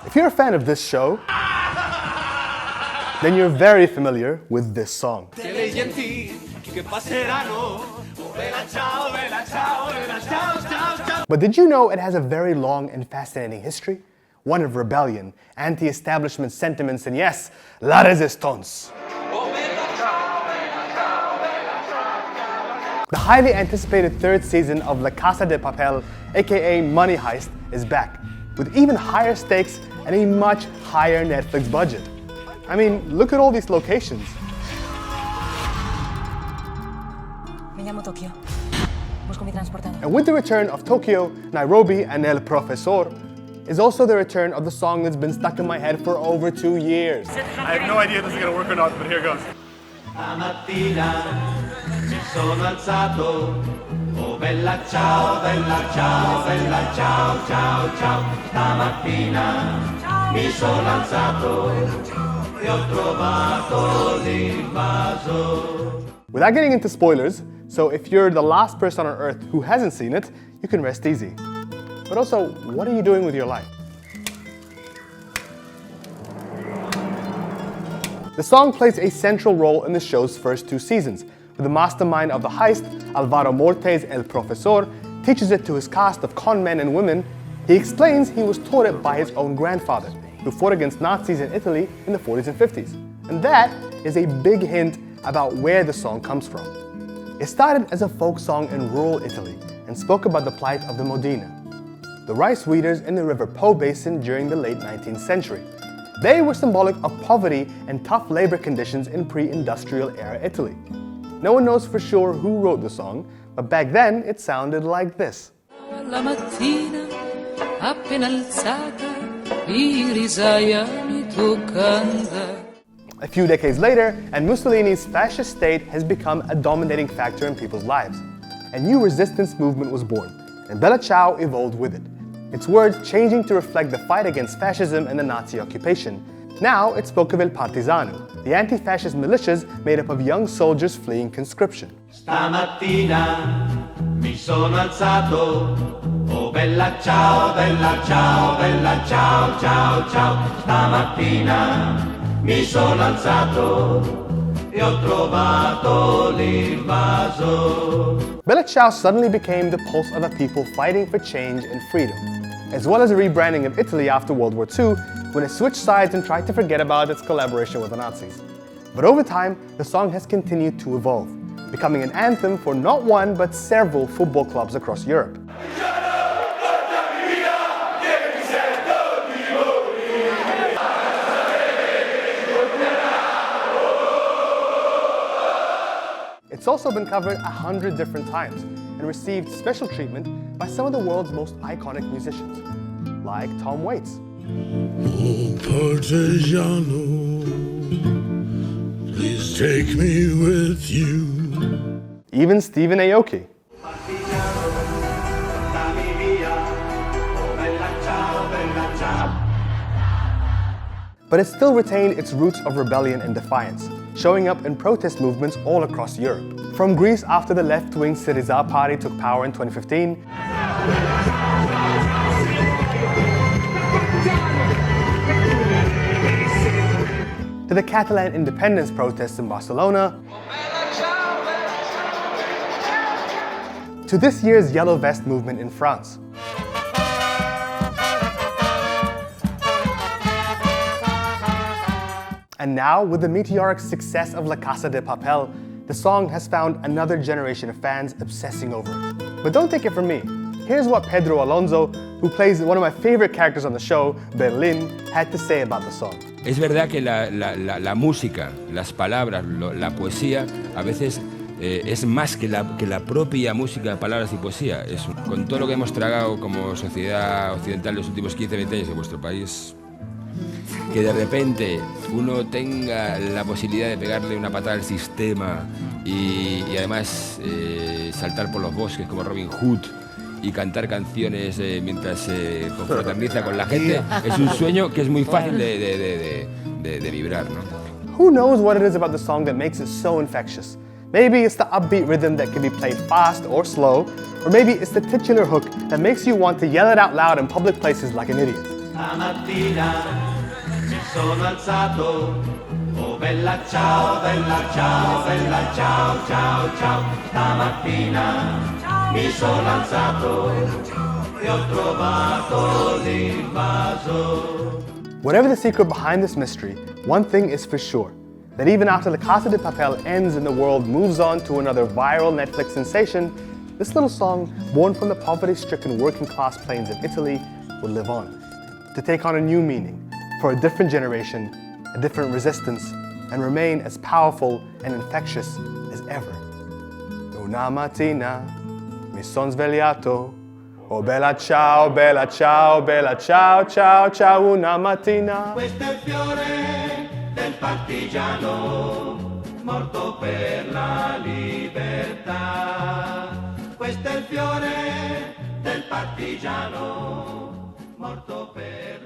If you're a fan of this show, then you're very familiar with this song. But did you know it has a very long and fascinating history? One of rebellion, anti-establishment sentiments, and yes, la résistance. The highly anticipated third season of La Casa de Papel, aka Money Heist, is back, with even higher stakes and a much higher Netflix budget. I mean, look at all these locations. And with the return of Tokyo, Nairobi, and El Profesor, is also the return of the song that's been stuck in my head for over 2 years. I have no idea if this is going to work or not, but here goes. Mi sono alzato, oh bella ciao, bella ciao, bella ciao, ciao, ciao. Stamattina mi sono alzato e ho trovato l'invaso. Without getting into spoilers, so if you're the last person on earth who hasn't seen it, you can rest easy. But also, what are you doing with your life? The song plays a central role in the show's first 2 seasons, where the mastermind of the heist, Alvaro Mortes El Profesor, teaches it to his cast of con men and women. He explains he was taught it by his own grandfather, who fought against Nazis in Italy in the 40s and 50s. And that is a big hint about where the song comes from. It started as a folk song in rural Italy and spoke about the plight of the Modena, the rice weeders in the River Po basin during the late 19th century. They were symbolic of poverty and tough labor conditions in pre-industrial era Italy. No one knows for sure who wrote the song, but back then it sounded like this. La mattina, appena alzata, risaia mi toccanda. A few decades later, and Mussolini's fascist state has become a dominating factor in people's lives. A new resistance movement was born, and Bella Ciao evolved with it, its words changing to reflect the fight against fascism and the Nazi occupation. Now it spoke of Il Partigiano, the anti-fascist militias made up of young soldiers fleeing conscription. Stamattina mi sono alzato, oh bella ciao, bella ciao, bella ciao, ciao, ciao. Stamattina mi sono alzato e ho trovato l'invaso. Bella Ciao suddenly became the pulse of a people fighting for change and freedom, as well as a rebranding of Italy after World War II, when it switched sides and tried to forget about its collaboration with the Nazis. But over time, the song has continued to evolve, becoming an anthem for not one but several football clubs across Europe. It's also been covered 100 different times and received special treatment by some of the world's most iconic musicians, like Tom Waits. Oh, Partigiano, please take me with you. Even Stephen Aoki. But it still retained its roots of rebellion and defiance, showing up in protest movements all across Europe. From Greece after the left-wing Syriza party took power in 2015, to the Catalan independence protests in Barcelona, to this year's Yellow Vest movement in France. And now, with the meteoric success of La Casa de Papel, the song has found another generation of fans obsessing over it. But don't take it from me. Here's what Pedro Alonso, who plays one of my favorite characters on the show, Berlin, had to say about the song. Es verdad que la música, las palabras, la poesía, a veces es más que la propia música, palabras y poesía. Con todo lo que hemos tragado como sociedad occidental los últimos 15-20 años en vuestro país, que de repente uno tenga la posibilidad de pegarle una patada al sistema y además saltar por los bosques como Robin Hood y cantar canciones mientras se confraterniza con la gente, es un sueño que es muy fácil de vibrar, ¿no? Who knows what it is about the song that makes it so infectious? Maybe it's the upbeat rhythm that can be played fast or slow, or maybe it's the titular hook that makes you want to yell it out loud in public places like an idiot. Stamattina mi sono alzato, oh bella ciao, bella ciao, bella ciao, ciao, ciao. Stamattina mi sono alzato e ho trovato l'invaso. Whatever the secret behind this mystery, one thing is for sure, that even after the Casa de Papel ends and the world moves on to another viral Netflix sensation, this little song, born from the poverty-stricken working-class plains of Italy, will live on, to take on a new meaning, for a different generation, a different resistance, and remain as powerful and infectious as ever. Una mattina mi son svegliato, oh bella ciao, bella ciao, bella ciao, ciao, ciao, una mattina. Questo è il fiore del partigiano, morto per la libertà. Questo è il fiore del partigiano, morto per